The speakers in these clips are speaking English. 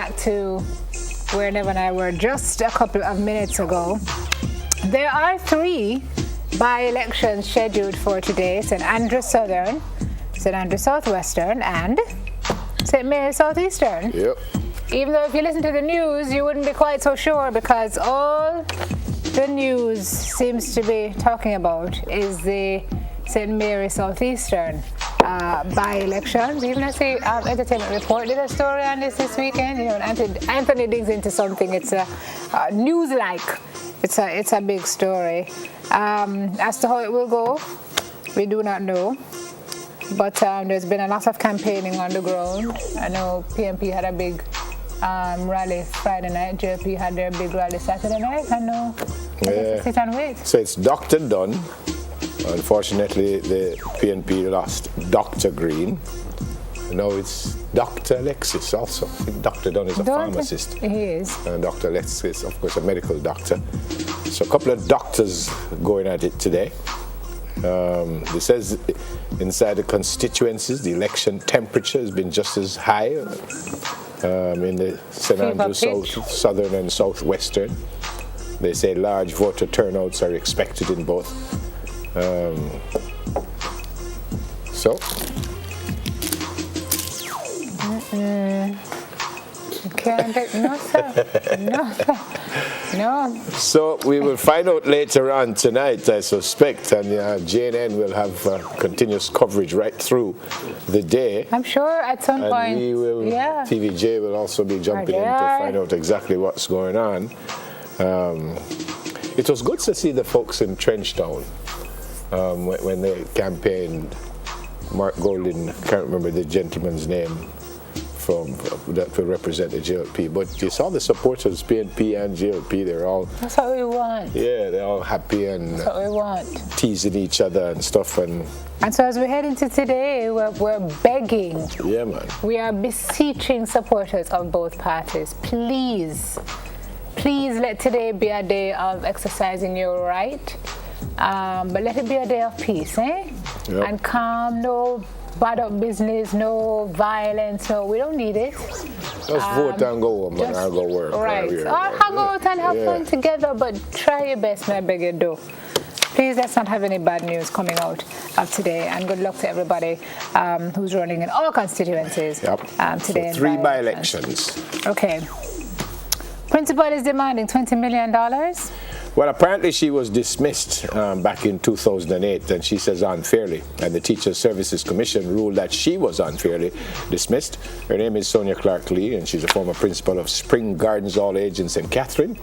back to where Nev and I were just a couple of minutes ago. There are 3 by-elections scheduled for today: St. Andrews Southern, St. Andrews Southwestern, and St. Mary's Southeastern. Yep. Even though if you listen to the news, you wouldn't be quite so sure, because all the news seems to be talking about is the St. Mary's Southeastern by-elections. Even as the Entertainment Report did a story on this weekend. You know, Anthony digs into something. It's a news-like. It's a big story. As to how it will go, we do not know. But there's been a lot of campaigning on the ground. I know PNP had a big rally Friday night. JLP had their big rally Saturday night. I know. Yeah. Sit and wait. So it's Dr. Dunn. Unfortunately, the PNP lost Dr. Green. Now it's Dr. Alexis also. Dr. Dunn is a pharmacist. He is. And Dr. Alexis, of course, a medical doctor. So a couple of doctors going at it today. It says inside the constituencies, the election temperature has been just as high in the St. Andrews Southern and Southwestern. They say large voter turnouts are expected in both. So? No, sir. No, sir. No. So we will find out later on tonight, I suspect, and JNN will have continuous coverage right through the day. I'm sure at some point. And we will, TVJ will also be jumping in to find out exactly what's going on. It was good to see the folks in Trenchtown when they campaigned. Mark Golden, can't remember the gentleman's name, that will represent the JLP, but you saw the supporters, PNP and JLP, they're all... That's what we want. Yeah, they're all happy and that's what we want. Teasing each other and stuff. And so as we head into today, we're begging. Yeah, man. We are beseeching supporters of both parties. Please let today be a day of exercising your right, but let it be a day of peace, eh? Yep. And calm, no bad up business, no violence, no, we don't need it. Just vote and go home, and I'll go work. Right. Or hang out and have fun together, but try your best, I beg you do. Please, let's not have any bad news coming out of today, and good luck to everybody who's running in all constituencies today. So 3 by-elections. Okay. Principal is demanding $20 million. Well, apparently she was dismissed back in 2008, and she says unfairly. And the Teachers Services Commission ruled that she was unfairly dismissed. Her name is Sonia Clark Lee, and she's a former principal of Spring Gardens All Age in St. Catherine.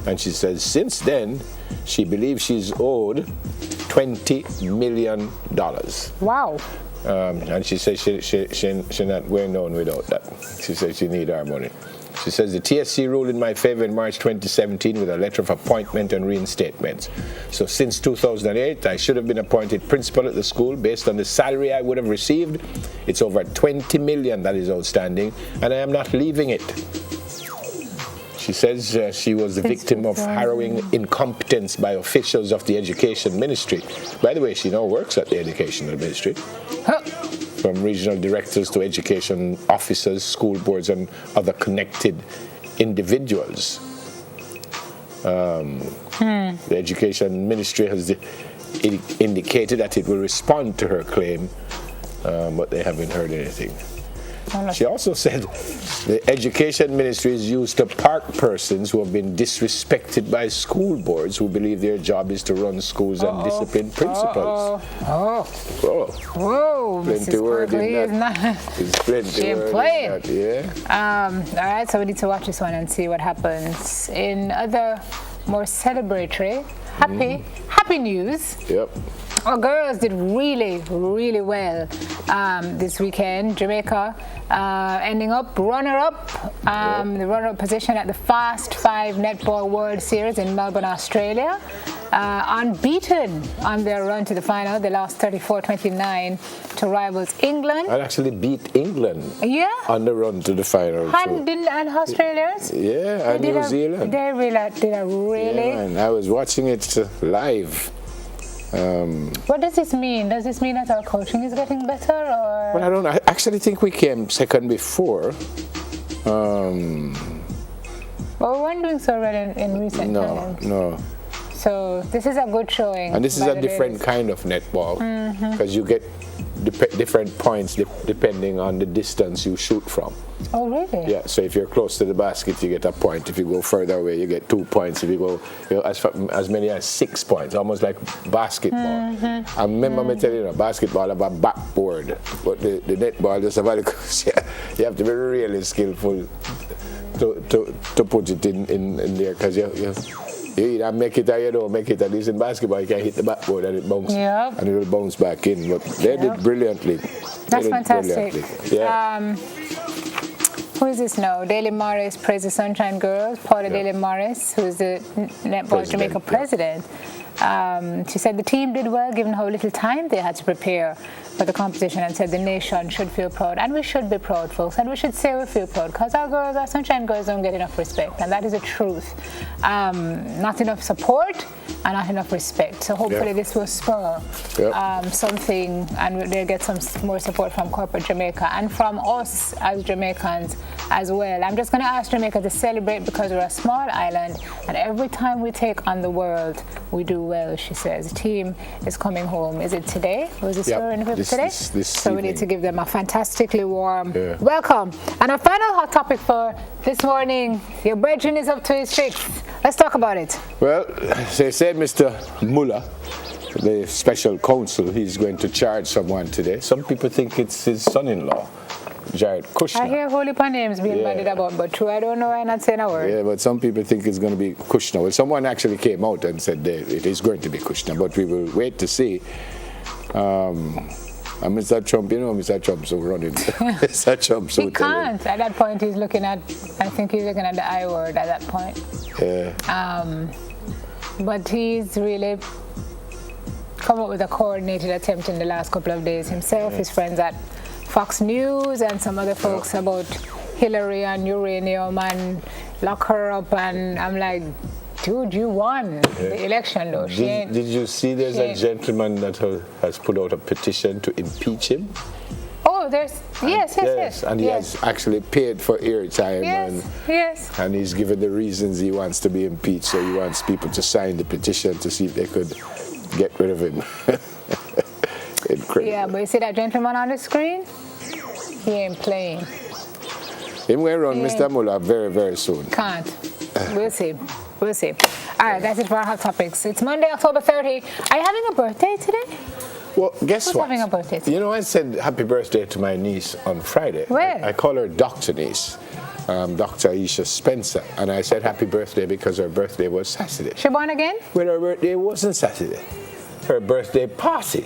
And she says since then, she believes she's owed $20 million. Wow. And she says she's not going on without that. She says she needs our money. She says the TSC ruled in my favor in March 2017 with a letter of appointment and reinstatement. So since 2008, I should have been appointed principal at the school based on the salary I would have received. It's over $20 million that is outstanding, and I am not leaving it. She says she was the victim of harrowing incompetence by officials of the Education Ministry. By the way, she now works at the Educational Ministry. From regional directors to education officers, school boards, and other connected individuals. The Education Ministry has indicated that it will respond to her claim, but they haven't heard anything. She also said the Education Ministry is used to park persons who have been disrespected by school boards who believe their job is to run schools and discipline principals. Whoa, plenty word in that. There's plenty word in that, all right, so we need to watch this one and see what happens. In other more celebratory, happy news. Yep. Our girls did really, really well this weekend. Jamaica ending up runner-up, the runner-up position at the Fast 5 Netball World Series in Melbourne, Australia. Unbeaten on their run to the final. They lost 34-29 to rivals England. I actually beat England on the run to the final. And Australians? Yeah, and New Zealand. They did a really... Yeah, man, I was watching it live. What does this mean? Does this mean that our coaching is getting better, or? Well, I don't know. I actually think we came second before. Well, we weren't doing so well in recent times. No. So this is a good showing. And this is a different kind of netball because you get different points depending on the distance you shoot from. Oh, really? Yeah, so if you're close to the basket, you get a point. If you go further away, you get 2 points. If you go as many as 6 points, almost like basketball. I remember me telling you, basketball have a backboard, but the netball just have a, you have to be really skillful to put it in there because you either make it or you don't make it. At least in basketball, you can hit the backboard and it bounces, and it will bounce back in. But they did brilliantly. That's fantastic. Yeah. Who is this now? Daly Morris praised the Sunshine Girls. Paula Daly Morris, who's the Netball Jamaica president. She said the team did well given how little time they had to prepare for the competition, and said the nation should feel proud, and we should be proud, folks, and we should say we feel proud because our Sunshine Girls don't get enough respect, and that is the truth. Not enough support and not enough respect. So hopefully this will spur something, and they'll get some more support from corporate Jamaica and from us as Jamaicans as well. I'm just going to ask Jamaica to celebrate because we're a small island, and every time we take on the world, we do well, she says. The team is coming home. Is it today? Was it story in the paper today? So we need to give them a fantastically warm welcome. And our final hot topic for this morning, your brethren is up to his tricks. Let's talk about it. Well, they said Mr. Muller, the special counsel, he's going to charge someone today. Some people think it's his son-in-law, Jared Kushner. I hear holy names being bandied about, but true, I don't know why I'm not saying a word. Yeah, but some people think it's going to be Kushner. Well, someone actually came out and said it is going to be Kushner, but we will wait to see. And Mr. Trump, Mr. Trump's running. Mr. Trump's he can't. At that point, he's looking at, I think he's looking at the I word at that point. Yeah. But he's really come up with a coordinated attempt in the last couple of days himself, his friends at Fox News and some other folks about Hillary and uranium and lock her up, and I'm like, dude, you won the election though. Did you see there's a gentleman that has put out a petition to impeach him? Oh, yes. And he has actually paid for airtime. And he's given the reasons he wants to be impeached. So he wants people to sign the petition to see if they could get rid of him. Incredible. Yeah, but you see that gentleman on the screen? He ain't playing. Him going around Mr. Muller very, very soon. Can't. We'll see. All right, that's it for our hot topics. It's Monday, October 30. Are you having a birthday today? Well, guess Who's what? having a birthday today? You know, I said happy birthday to my niece on Friday. Where? I call her Dr. Niece, Dr. Aisha Spencer. And I said happy birthday because her birthday was Saturday. She born again? Well, her birthday wasn't Saturday. Her birthday party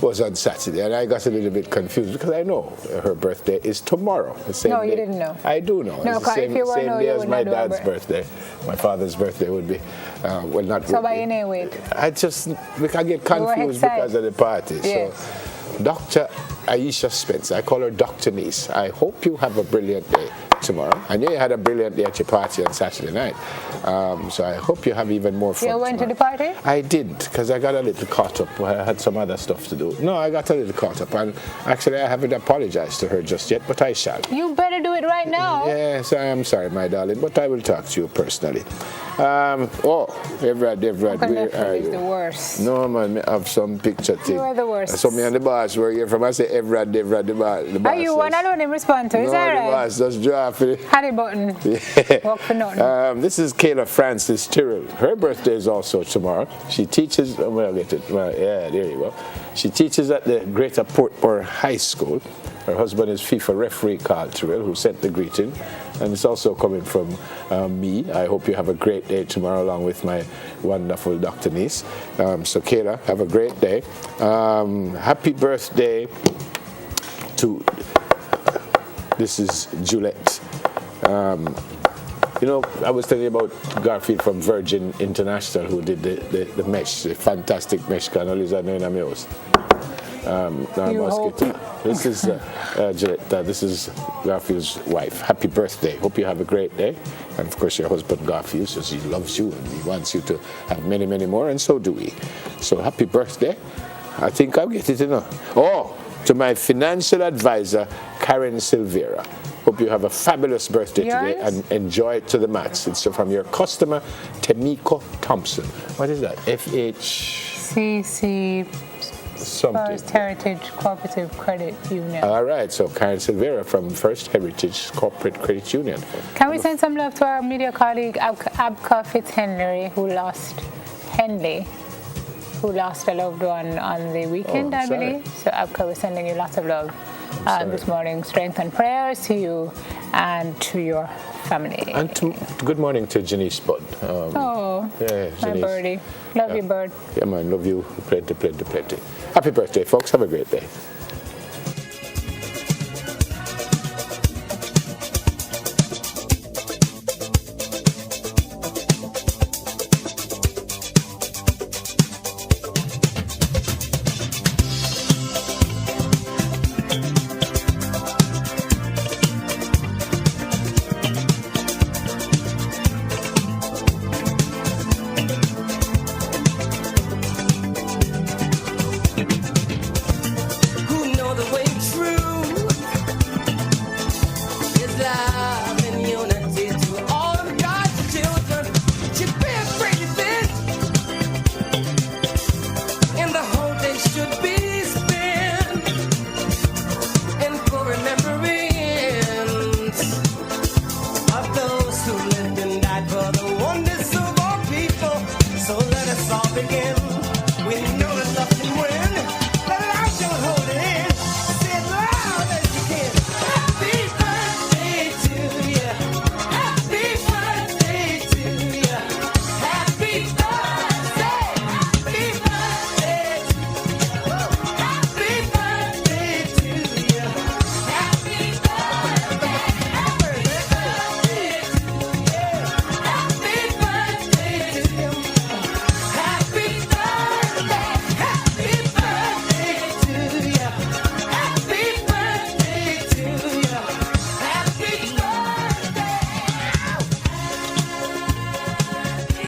was on Saturday, and I got a little bit confused because I know her birthday is tomorrow. The same No, day. you didn't know. I do know. No, it's the same, if you were same know, day you as would my not do dad's birthday. My father's birthday would be, well, not. So by any weight? We can get confused because of the party. Yeah. So, Dr. Aisha Spencer, I call her Dr. Niece. I hope you have a brilliant day tomorrow. I know you had a brilliant day at your party on Saturday night. So I hope you have even more fun. You went tomorrow. to the party? I didn't, because I got a little caught up. I had some other stuff to do. No, I got a little caught up. And actually, I haven't apologized to her just yet, but I shall. You better do it right now. Yes, I am sorry, my darling, but I will talk to you personally. Everett, where are you? The worst. No, man, I have some picture thing. You are the worst. So me and the boss were here from, I say, Everett, the boss. Are you one alone in response to? Is that right? No, the boss just draft it. Harry Button. Walk for nothing. This is Kayla Francis Tyrrell. Her birthday is also tomorrow. She teaches, there you go. She teaches at the Greater Portmore High School. Her husband is FIFA referee Carl Tyrrell, who sent the greeting. And it's also coming from me. I hope you have a great day tomorrow along with my wonderful Dr. Niece. So Kayla, have a great day. Happy birthday to, this is Juliet. I was telling you about Garfield from Virgin International who did the mesh, the fantastic mesh canaliza in my house. This is Juliet. This is Garfield's wife. Happy birthday. Hope you have a great day. And of course, your husband Garfield says he loves you and he wants you to have many, many more, and so do we. So happy birthday. I think I'll get it enough. To my financial advisor, Karen Silvera. Hope you have a fabulous birthday today Yours? and enjoy it to the max. It's from your customer, Temiko Thompson. What is that? FH CC something. First Heritage Cooperative Credit Union. All right, so Karen Silvera from First Heritage Corporate Credit Union. Can we send some love to our media colleague Abka Fitzhenry, who lost a loved one on the weekend, I believe. So Abka, we're sending you lots of love this morning. Strength and prayers to you and to your family. And good morning to Janice Budd. Yeah, my Janice. birdie. Love you, bird. Yeah, man, love you. Plenty, plenty, plenty. Happy birthday, folks. Have a great day.